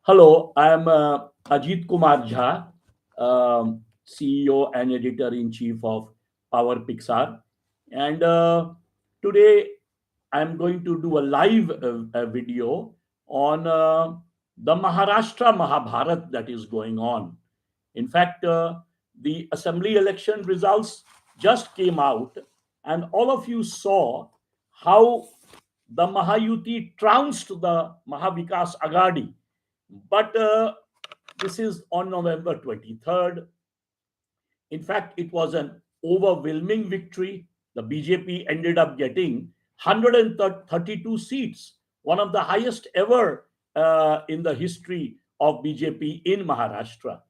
Hello, I am Ajit Kumar Jha, CEO and Editor in Chief of Power Pixar. And today I'm going to do a live video on the Maharashtra Mahabharat that is going on. In fact, the assembly election results just came out, and all of you saw how the Mahayuti trounced the Mahavikas Agadi. But this is on November 23rd. In fact, it was an overwhelming victory. The BJP ended up getting 132 seats, one of the highest ever in the history of BJP in Maharashtra.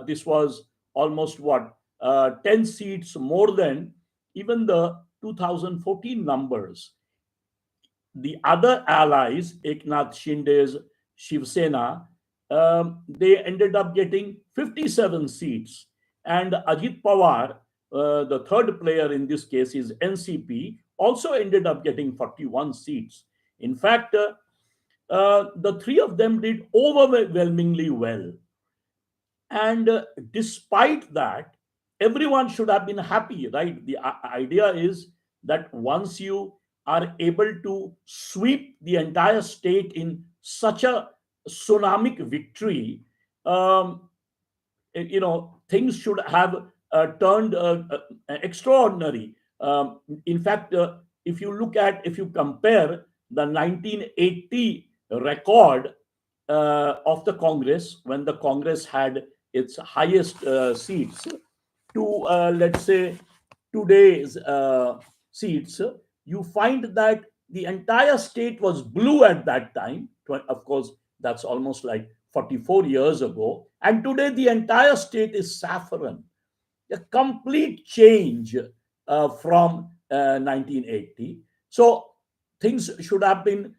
This was almost 10 seats more than even the 2014 numbers. The other allies, Eknath Shinde's Shiv Sena, they ended up getting 57 seats. And Ajit Pawar, the third player in this case is NCP, also ended up getting 41 seats. In fact, the three of them did overwhelmingly well. And despite that, everyone should have been happy, right? The idea is that once you are able to sweep the entire state in such a tsunamic victory, um, things should have turned extraordinary. In fact, if you compare the 1980 record of the Congress, when the Congress had its highest seats, to let's say today's seats, you find that the entire state was blue at that time. Of course, that's almost like 44 years ago. And today, the entire state is saffron. A complete change from 1980. So things should have been,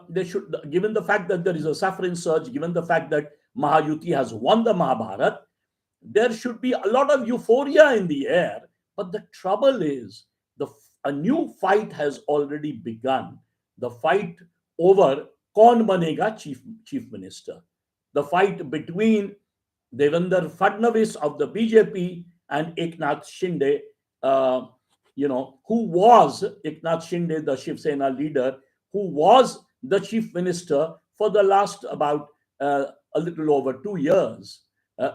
they should, given the fact that there is a saffron surge, given the fact that Mahayuti has won the Mahabharat, there should be a lot of euphoria in the air. But the trouble is, a new fight has already begun. The fight over Kaun Banega chief minister. The fight between Devendra Fadnavis of the BJP and Eknath Shinde, who was Eknath Shinde, the Shiv Sena leader, who was the chief minister for the last about a little over 2 years.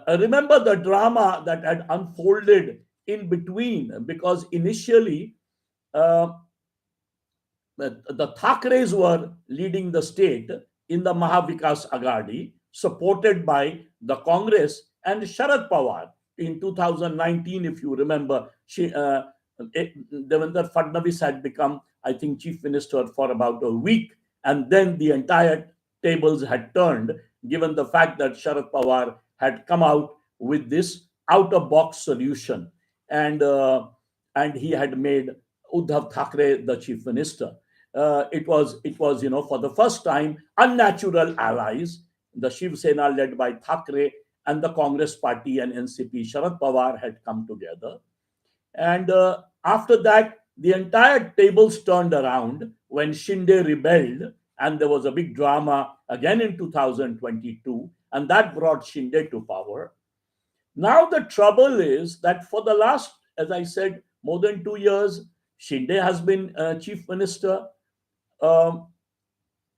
Remember the drama that had unfolded in between, because initially uh, the Thakres were leading the state in the Mahavikas Agadi, supported by the Congress and Sharad Pawar. In 2019, if you remember, Devendra Fadnavis had become, I think, chief minister for about a week, and then the entire tables had turned, given the fact that Sharad Pawar had come out with this out-of-box solution, and he had made Uddhav Thackeray the chief minister. It was for the first time unnatural allies, the Shiv Sena led by Thackeray and the Congress party and NCP Sharad Pawar had come together. And after that, the entire tables turned around when Shinde rebelled, and there was a big drama again in 2022, and that brought Shinde to power. Now the trouble is that for the last, as I said, more than 2 years, Shinde has been chief minister. Um,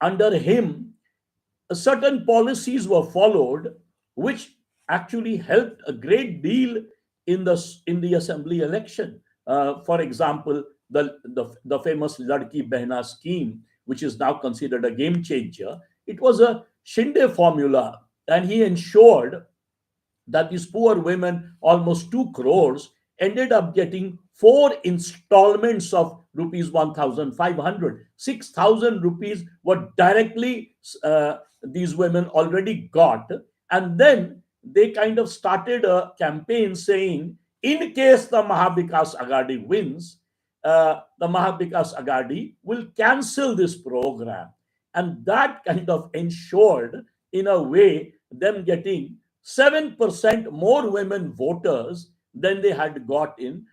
Under him, certain policies were followed, which actually helped a great deal in the assembly election. For example, the famous Ladki Behna scheme, which is now considered a game changer. It was a Shinde formula, and he ensured that these poor women, almost 2 crores, ended up getting 4 installments of rupees 1,500. 6,000 rupees were directly these women already got. And then they kind of started a campaign saying, in case the Mahavikas Agadi wins, the Mahavikas Agadi will cancel this program. And that kind of ensured, in a way, them getting 7% more women voters than they had got in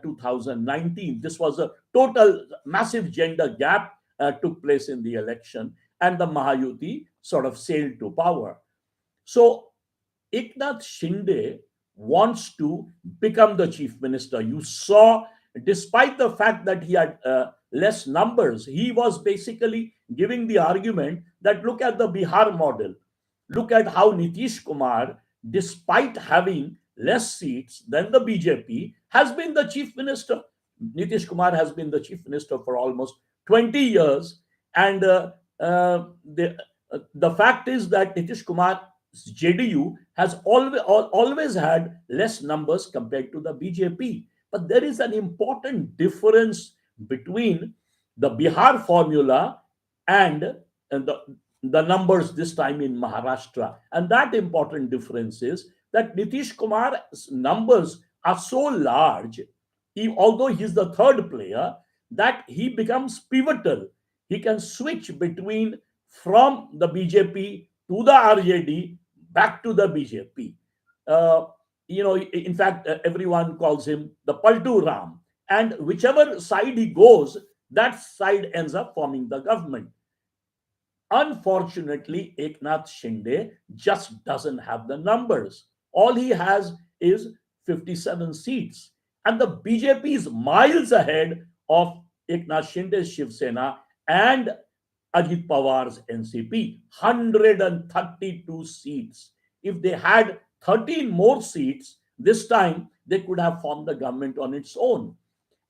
2019. This was a total massive gender gap took place in the election. and the Mahayuti sort of sailed to power. So Eknath Shinde wants to become the chief minister. You saw, despite the fact that he had less numbers, he was basically giving the argument that look at the Bihar model. Look at how Nitish Kumar, despite having less seats than the BJP, has been the chief minister. Nitish Kumar has been the chief minister for almost 20 years. And the fact is that Nitish Kumar JDU has always had less numbers compared to the BJP. But there is an important difference between the Bihar formula and the numbers this time in Maharashtra. And that important difference is that Nitish Kumar's numbers are so large, although he's the third player, that he becomes pivotal. He can switch between from the BJP to the RJD back to the BJP. Uh, in fact, everyone calls him the Paltu Ram. And whichever side he goes, that side ends up forming the government. Unfortunately, Eknath Shinde just doesn't have the numbers. All he has is 57 seats. And the BJP is miles ahead of Eknath Shinde's Shiv Sena and Ajit Pawar's NCP, 132 seats. If they had 13 more seats, this time they could have formed the government on its own.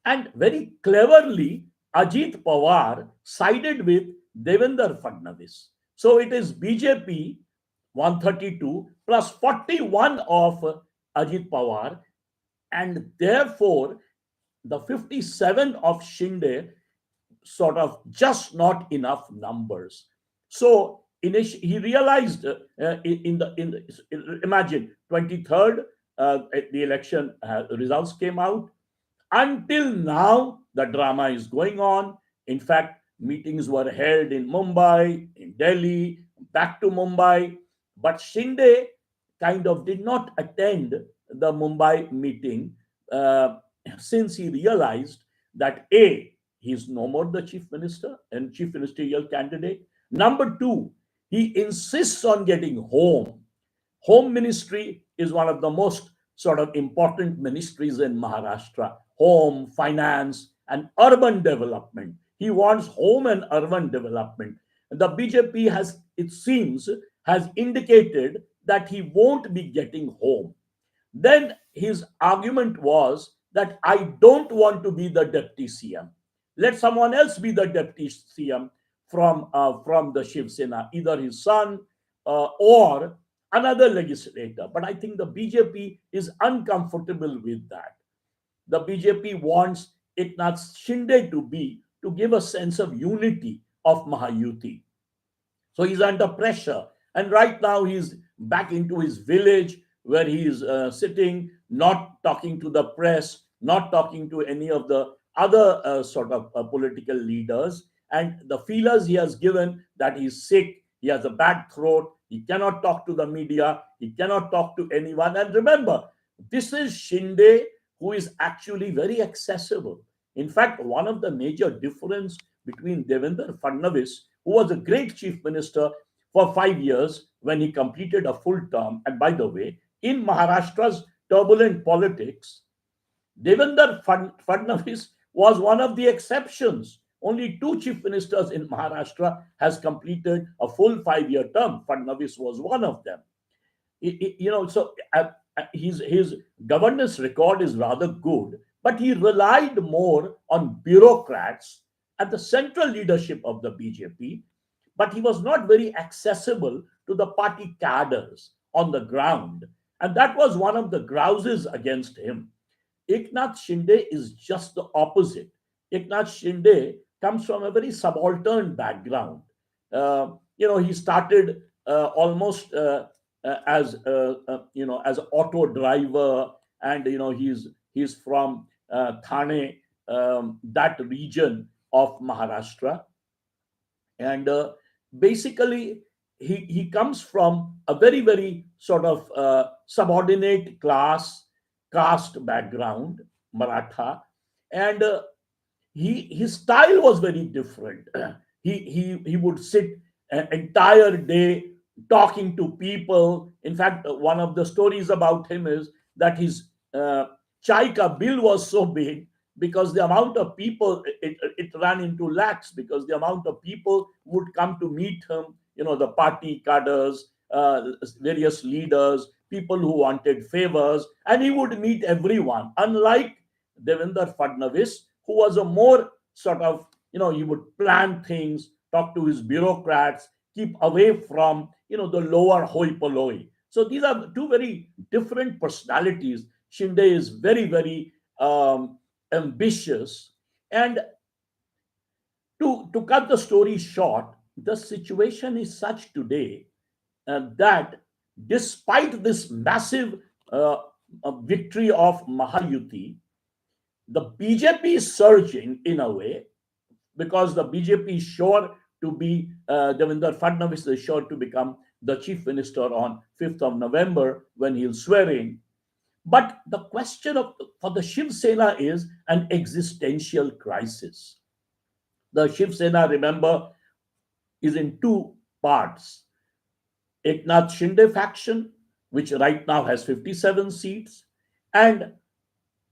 And very cleverly, Ajit Pawar sided with Devendra Fadnavis. So it is BJP 132 plus 41 of Ajit Pawar, and therefore the 57 of Shinde sort of just not enough numbers. So he realized imagine 23rd the election results came out. Until now, the drama is going on. In fact, meetings were held in Mumbai, in Delhi, back to Mumbai. But Shinde kind of did not attend the Mumbai meeting since he realized that A, he's no more the chief minister and chief ministerial candidate. Number two, he insists on getting home. Home ministry is one of the most sort of important ministries in Maharashtra. Home, finance, and urban development. He wants home and urban development. The BJP has, it seems, has indicated that he won't be getting home. Then his argument was that I don't want to be the deputy CM. Let someone else be the deputy CM from the Shiv Sena, either his son or another legislator. But I think the BJP is uncomfortable with that. The BJP wants Eknath Shinde to give a sense of unity of Mahayuti. So he's under pressure. And right now he's back into his village where he's sitting, not talking to the press, not talking to any of the other sort of political leaders. And the feelers he has given that he's sick, he has a bad throat, he cannot talk to the media, he cannot talk to anyone. And remember, this is Shinde, who is actually very accessible. In fact, one of the major difference between Devendra Fadnavis, who was a great chief minister for 5 years when he completed a full term, and by the way, in Maharashtra's turbulent politics, Devendra Fadnavis was one of the exceptions. Only two chief ministers in Maharashtra has completed a full 5 year term. Fadnavis was one of them. His governance record is rather good, but he relied more on bureaucrats at the central leadership of the BJP, but he was not very accessible to the party cadres on the ground. And that was one of the grouses against him. Eknath Shinde is just the opposite. Eknath Shinde comes from a very subaltern background. He started almost as as an auto driver, and he's from Thane, that region of Maharashtra, and basically he comes from a very very sort of subordinate caste background, Maratha, and his style was very different. He would sit an entire day talking to people. In fact, one of the stories about him is that his chai ka bill was so big because the amount of people, it ran into lakhs, because the amount of people would come to meet him, the party cadres, various leaders, people who wanted favors, and he would meet everyone. Unlike Devendra Fadnavis, who was a more sort of, he would plan things, talk to his bureaucrats, keep away from, the lower hoi polloi. So these are two very different personalities. Shinde is very, very ambitious. And to cut the story short, the situation is such today that despite this massive uh, victory of Mahayuti, the BJP is surging in a way, because the BJP is sure to be, Devendra Fadnavis is sure to become the chief minister on 5th of November when he'll swear in. But the question for the Shiv Sena is an existential crisis. The Shiv Sena, remember, is in two parts. Eknath Shinde faction, which right now has 57 seats, and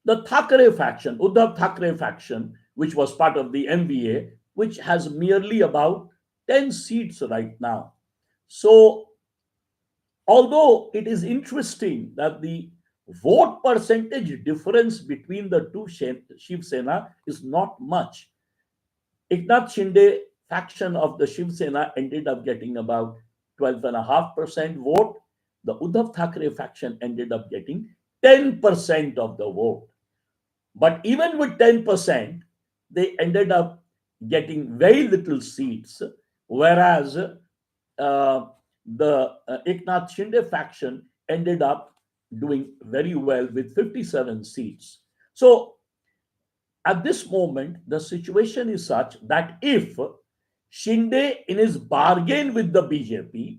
the Thackeray faction, Uddhav Thackeray faction, which was part of the MVA, which has merely about 10 seats right now. So, although it is interesting that the vote percentage difference between the two Shiv Sena is not much, Eknath Shinde faction of the Shiv Sena ended up getting about 12.5% vote. The Uddhav Thackeray faction ended up getting 10% of the vote. But even with 10%, they ended up getting very little seats, whereas the Eknath Shinde faction ended up doing very well with 57 seats. So at this moment, the situation is such that if Shinde, in his bargain with the BJP,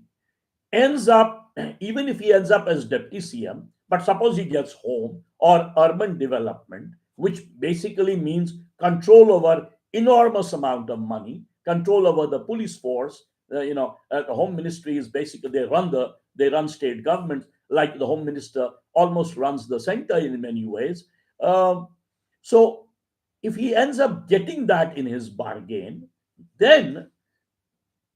ends up, even if he ends up as deputy CM, but suppose he gets home or urban development, which basically means control over enormous amount of money, control over the police force. The home ministry is basically, they run state government, like the home minister almost runs the center in many ways. So if he ends up getting that in his bargain, then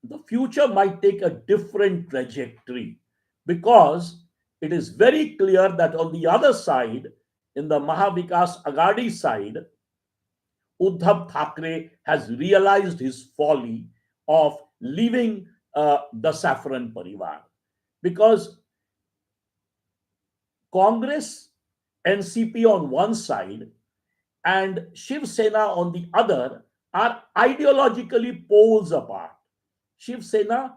the future might take a different trajectory, because it is very clear that on the other side, in the Mahavikas Agadi side, Uddhav Thackeray has realized his folly of leaving the Saffron Parivar, because Congress, NCP on one side, and Shiv Sena on the other are ideologically poles apart. Shiv Sena,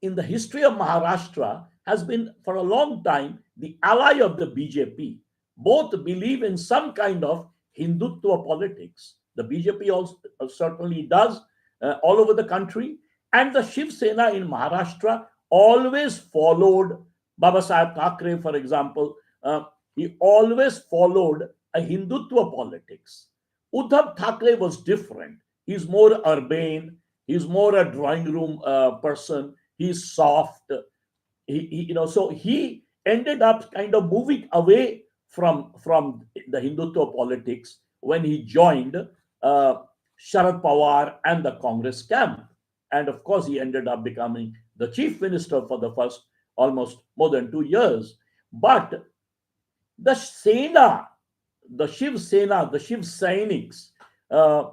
in the history of Maharashtra, has been for a long time the ally of the BJP. Both believe in some kind of Hindutva politics. The BJP also certainly does, all over the country. And the Shiv Sena in Maharashtra always followed Baba Sahib Thackeray, for example. He always followed a Hindutva politics. Uddhav Thackeray was different. He's more urbane. He's more a drawing room person. He's soft. So he ended up kind of moving away from the Hindutva politics when he joined Sharad Pawar and the Congress camp. And of course, he ended up becoming the chief minister for the first almost more than 2 years. But the Sena, the Shiv Sena, the Shiv Sainiks, uh,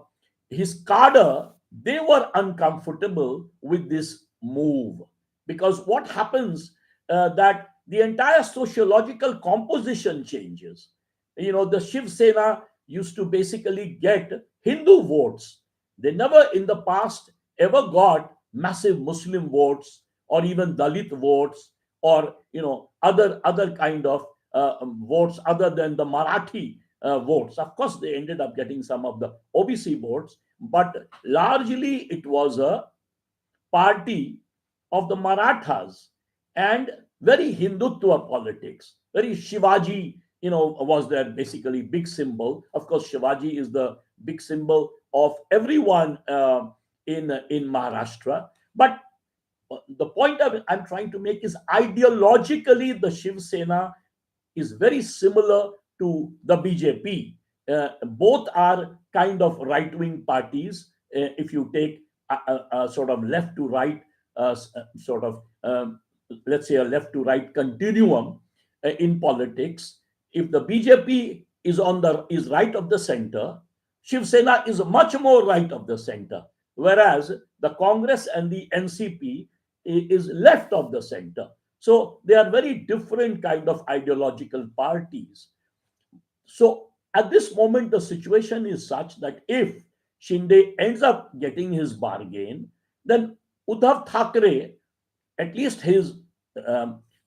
his cadre, they were uncomfortable with this move, because what happens, that the entire sociological composition changes. The Shiv Sena used to basically get Hindu votes. They never in the past ever got massive Muslim votes, or even Dalit votes, or other kind of votes other than the Marathi votes. Of course, they ended up getting some of the OBC votes, but largely it was a party of the Marathas, and very Hindutva politics, very Shivaji, was their basically big symbol. Of course, Shivaji is the big symbol of everyone in Maharashtra. But the point I'm trying to make is ideologically the Shiv Sena is very similar to the BJP. Both are kind of right wing parties. If you take a sort of left to right, sort of, let's say, a left to right continuum in politics, if the BJP is right of the center, Shiv Sena is much more right of the center, whereas the Congress and the NCP is left of the center. So they are very different kind of ideological parties. So at this moment, the situation is such that if Shinde ends up getting his bargain, then Uddhav Thackeray, at least his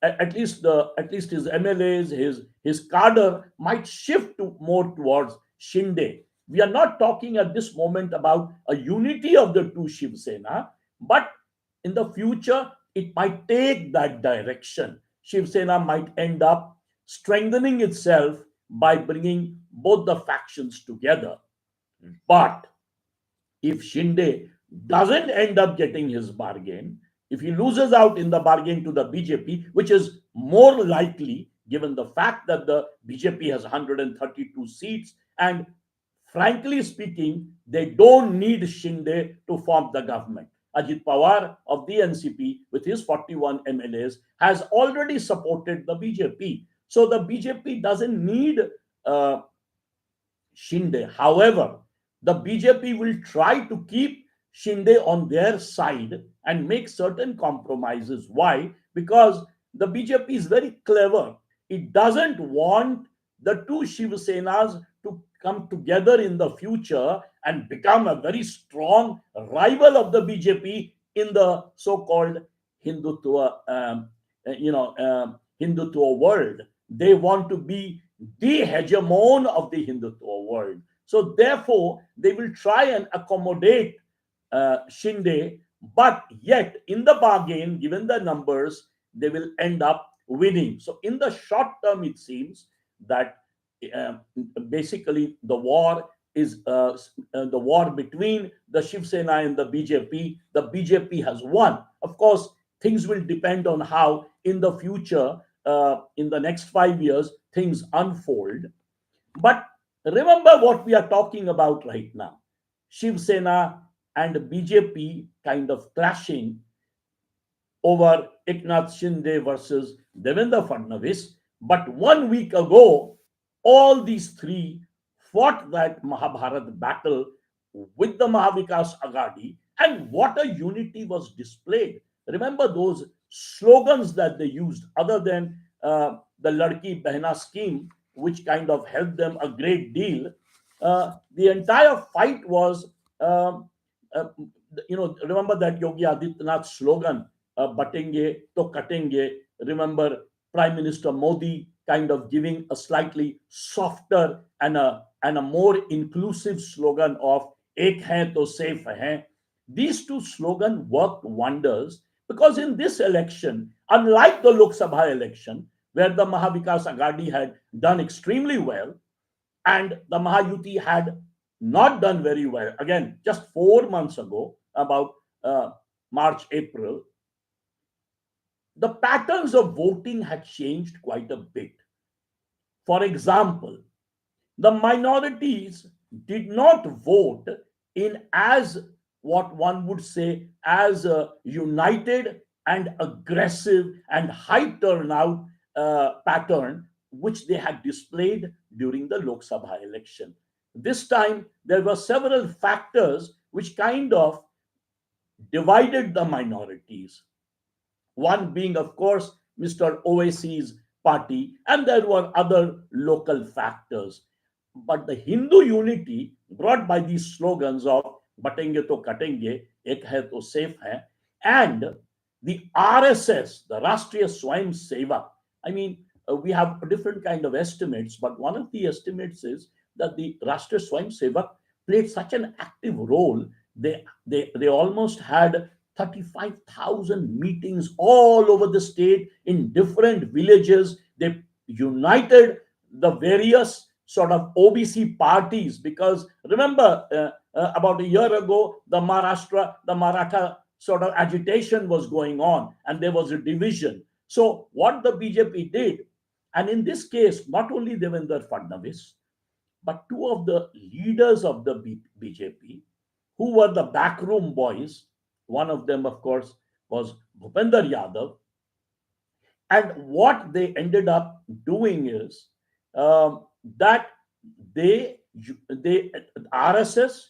at least his MLAs, his cadre might shift to more towards Shinde. We are not talking at this moment about a unity of the two Shiv Sena, but in the future it might take that direction. Shiv Sena might end up strengthening itself by bringing both the factions together. But if Shinde doesn't end up getting his bargain, if he loses out in the bargain to the BJP, which is more likely given the fact that the BJP has 132 seats, and frankly speaking, they don't need Shinde to form the government. Ajit Pawar of the NCP, with his 41 MLAs, has already supported the BJP. So the BJP doesn't need uh, Shinde. However, the BJP will try to keep Shinde on their side and make certain compromises. Why? Because the BJP is very clever. It doesn't want the two Shiv Senas to come together in the future and become a very strong rival of the BJP in the so-called Hindutva, Hindutva world. They want to be the hegemon of the Hindutva world. So therefore, they will try and accommodate Shinde, but yet in the bargain, given the numbers, they will end up winning. So in the short term, it seems that uh, basically the war is the war between the Shiv Sena and the BJP. The BJP has won. Of course, things will depend on how in the future, in the next 5 years, things unfold. But remember what we are talking about right now. Shiv Sena and BJP kind of clashing over Eknath Shinde versus Devendra Fadnavis. But 1 week ago, all these three fought that Mahabharat battle with the Mahavikas Agadi, and what a unity was displayed. Remember those slogans that they used, other than the Ladki Behna scheme, which kind of helped them a great deal. The entire fight was, uh, remember that Yogi Adityanath slogan, batenge to katenge. Remember Prime Minister Modi kind of giving a slightly softer and a more inclusive slogan of ek hai to safe hai. These two slogans worked wonders because in this election, unlike the Lok Sabha election, where the Mahavikas Agadi had done extremely well and the Mahayuti had not done very well, again, just 4 months ago, about March, April, the patterns of voting had changed quite a bit. For example, the minorities did not vote in as what one would say as a united and aggressive and high turnout pattern which they had displayed during the Lok Sabha election. This time there were several factors which kind of divided the minorities. One being, of course, Mr. Owaisi's party, and there were other local factors. But the Hindu unity brought by these slogans of Batenge to Katenge, Ek hai to safe hai, and the RSS, the Rashtriya Swayam Sevak. I mean, we have different kind of estimates, but one of the estimates is that the Rashtriya Swayam Sevak played such an active role. They almost had 35,000 meetings all over the state in different villages. They united the various sort of OBC parties because remember, about a year ago, the Maharashtra, the Maratha sort of agitation was going on and there was a division. So what the BJP did, and in this case, not only Devendra Fadnavis, but two of the leaders of the BJP, who were the backroom boys, one of them, of course, was Bhupender Yadav, and what they ended up doing is that they they RSS,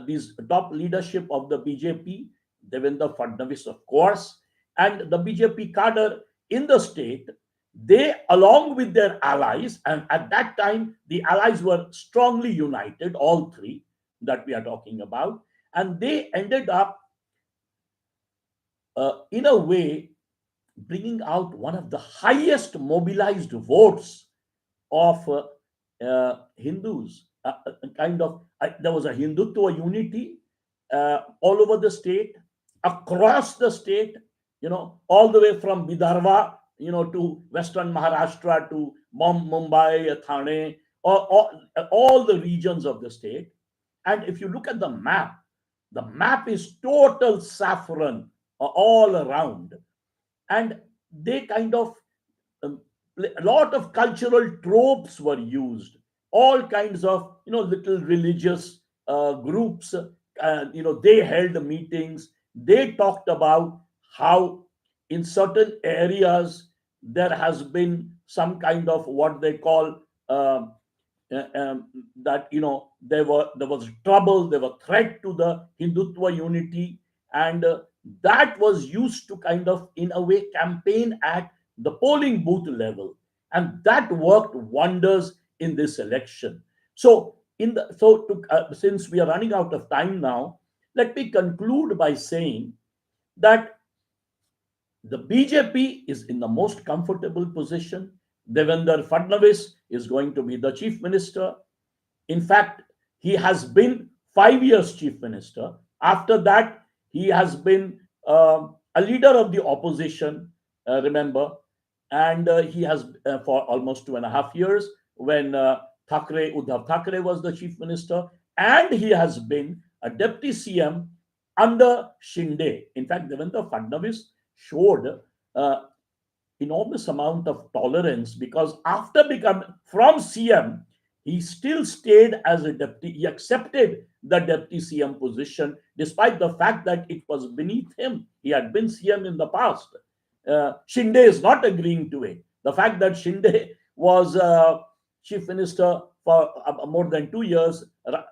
these top leadership of the BJP, Devendra Fadnavis, of course, and the BJP cadre in the state, they, along with their allies, and at that time the allies were strongly united, all three that we are talking about, and they ended up, in a way, bringing out one of the highest mobilized votes of Hindus. Kind of, there was a Hindutva unity all over the state, across the state, all the way from Vidarbha, to Western Maharashtra, to Mumbai, Thane, all the regions of the state. And if you look at the map is total saffron all around. And they kind of, a lot of cultural tropes were used, all kinds of little religious groups, they held meetings, they talked about how in certain areas there has been some kind of what they call, that there was trouble, there was threat to the Hindutva unity, and that was used to kind of, in a way, campaign at the polling booth level, and that worked wonders in this election. So since we are running out of time now, let me conclude by saying that the BJP is in the most comfortable position. Devendra Fadnavis is going to be the chief minister. In fact, he has been 5 years chief minister. After that, he has been a leader of the opposition, remember, and he has, for almost 2.5 years, when Uddhav Thackeray was the chief minister, and he has been a deputy CM under Shinde. In fact, Devendra Fadnavis showed enormous amount of tolerance, because after becoming from CM, he still stayed as a deputy. He accepted the deputy CM position despite the fact that it was beneath him. He had been CM in the past. Shinde is not agreeing to it. The fact that Shinde was chief minister for more than 2 years,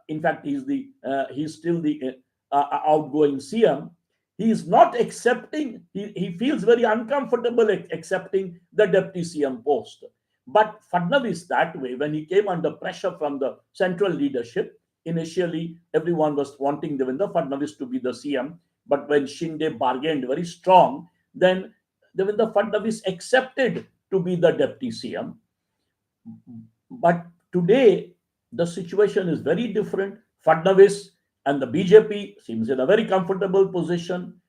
in fact, he's still the outgoing CM. He is not accepting, he feels very uncomfortable accepting the deputy CM post. But Fadnavis, that way, when he came under pressure from the central leadership, initially everyone was wanting Devendra Fadnavis to be the CM. But when Shinde bargained very strong, then Devendra Fadnavis accepted to be the deputy CM. But today, the situation is very different. Fadnavis and the BJP seems in a very comfortable position.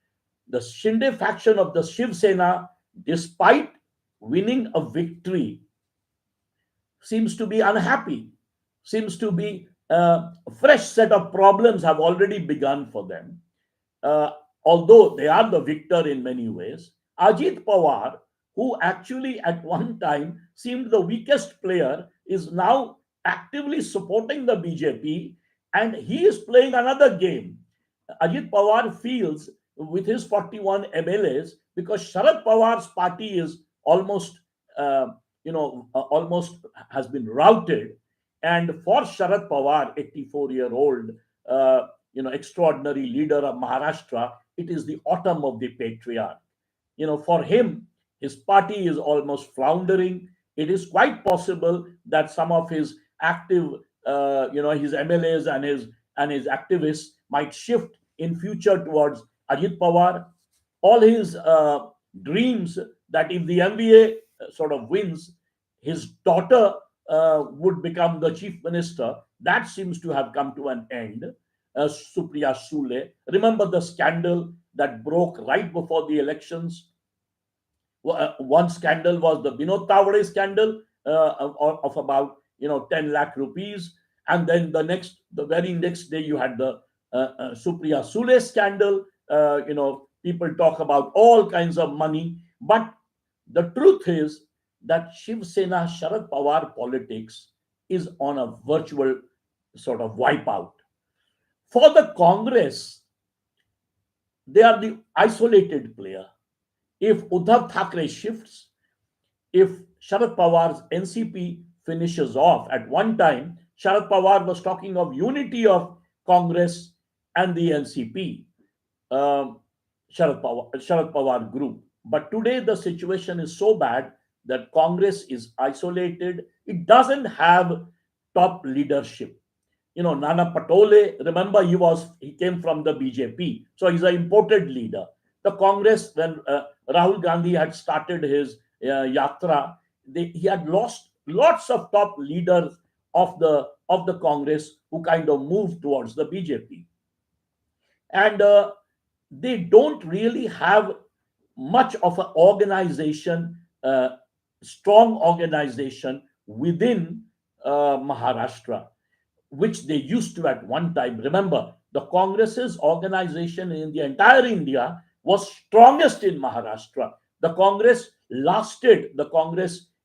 The Shinde faction of the Shiv Sena, despite winning a victory, seems to be unhappy, seems to be a fresh set of problems have already begun for them. Although they are the victor in many ways, Ajit Pawar, who actually at one time seemed the weakest player, is now actively supporting the BJP, and he is playing another game. Ajit Pawar feels with his 41 MLAs, because Sharad Pawar's party is almost, almost has been routed. And for Sharad Pawar, 84-year-old, extraordinary leader of Maharashtra, it is the autumn of the patriarch. For him, his party is almost floundering. It is quite possible that some of his active, his MLAs and his activists might shift in future towards Ajit Pawar. All his dreams that if the MBA sort of wins, his daughter would become the chief minister, that seems to have come to an end. Supriya Sule, remember the scandal that broke right before the elections? One scandal was the Binod Tawade scandal of about 10 lakh rupees, and then the very next day you had the Supriya Sule scandal, People talk about all kinds of money, but the truth is that Shiv Sena Sharad Pawar politics is on a virtual sort of wipeout. For the Congress, they are the isolated player. If Uddhav Thackeray shifts, if Sharad Pawar's NCP finishes off, at one time, Sharad Pawar was talking of unity of Congress and the NCP, um, Sharad Pawar group. But today the situation is so bad that Congress is isolated. It doesn't have top leadership. Nana Patole, remember he came from the BJP, so he's an imported leader. The Congress, when Rahul Gandhi had started his yatra, he had lost lots of top leaders of the Congress who kind of moved towards the BJP, and they don't really have much of an organization, strong organization within Maharashtra, which they used to at one time. Remember, the Congress's organization in the entire India was strongest in Maharashtra. The Congress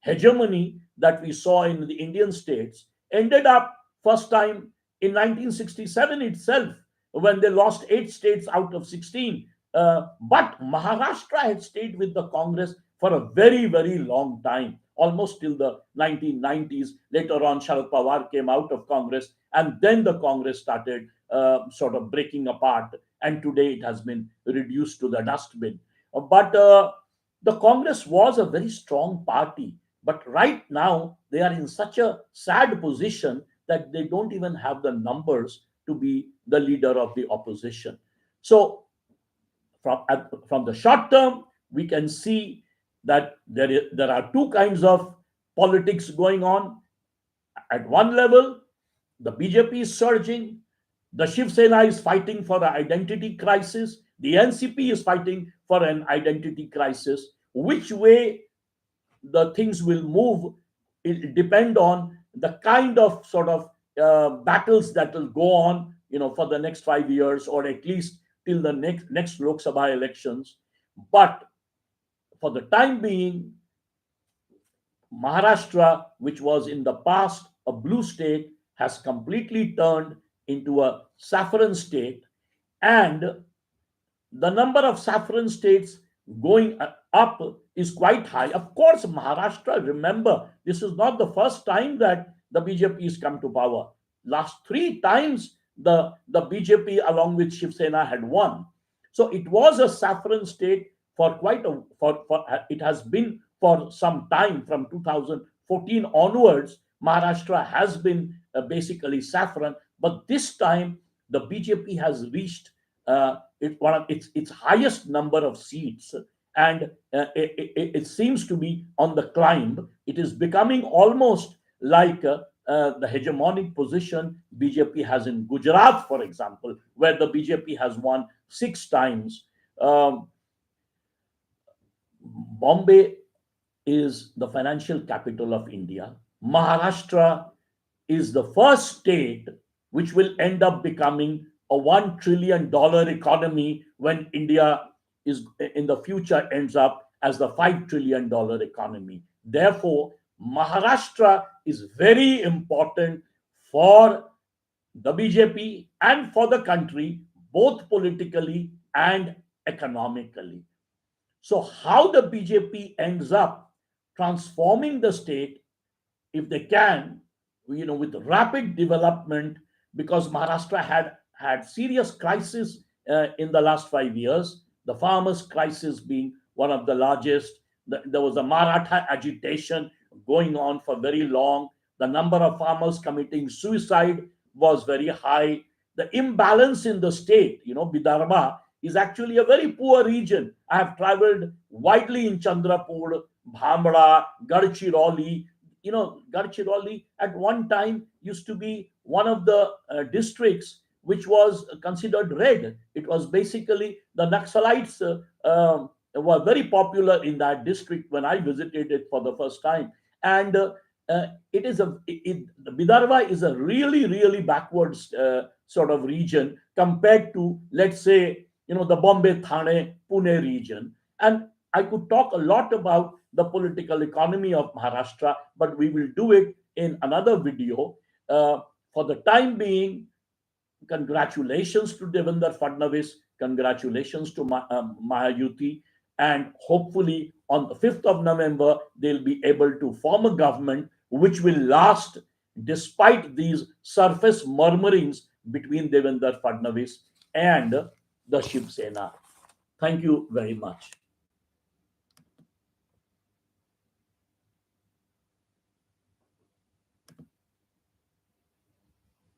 hegemony that we saw in the Indian states ended up first time in 1967 itself, when they lost 8 states out of 16. But Maharashtra had stayed with the Congress for a very, very long time, almost till the 1990s. Later on, Sharad Pawar came out of Congress, and then the Congress started sort of breaking apart, and today it has been reduced to the dustbin. But the Congress was a very strong party, but right now they are in such a sad position that they don't even have the numbers to be the leader of the opposition. So from the short term, we can see that there are two kinds of politics going on. At one level, the BJP is surging, the Shiv Sena is fighting for an identity crisis, the NCP is fighting for an identity crisis. Which way the things will move, it depend on the kind of sort of battles that will go on, for the next 5 years, or at least till the next Lok Sabha elections. But for the time being, Maharashtra, which was in the past a blue state, has completely turned into a saffron state, and the number of saffron states going up is quite high. Of course, Maharashtra, remember, this is not the first time that the BJP has come to power. Last 3 times, the BJP, along with Shiv Sena, had won. So it was a saffron state for it has been for some time, from 2014 onwards. Maharashtra has been basically saffron, but this time the BJP has reached one of its highest number of seats, and it seems to be on the climb. It is becoming almost like the hegemonic position BJP has in Gujarat, for example, where the BJP has won 6 times. Um, Bombay is the financial capital of India. Maharashtra is the first state which will end up becoming a $1 trillion economy when India is in the future ends up as the $5 trillion economy. Therefore, Maharashtra is very important for the BJP and for the country, both politically and economically. So, how the BJP ends up transforming the state, if they can, with rapid development, because Maharashtra had serious crisis in the last 5 years. The farmers' crisis being one of the largest. There was a Maratha agitation going on for very long. The number of farmers committing suicide was very high. The imbalance in the state, Vidarbha is actually a very poor region. I have traveled widely in Chandrapur, Bhamra, Gadchiroli. Gadchiroli at one time used to be one of the districts which was considered red. It was basically the Naxalites were very popular in that district when I visited it for the first time. And Vidarbha is a really, really backwards sort of region compared to, let's say, the Bombay, Thane, Pune region. And I could talk a lot about the political economy of Maharashtra, but we will do it in another video. Uh, for the time being, congratulations to Devendra Fadnavis, congratulations to Mahayuti, and hopefully on the 5th of November, they'll be able to form a government which will last despite these surface murmurings between Devendra Fadnavis and the Shiv Sena. Thank you very much.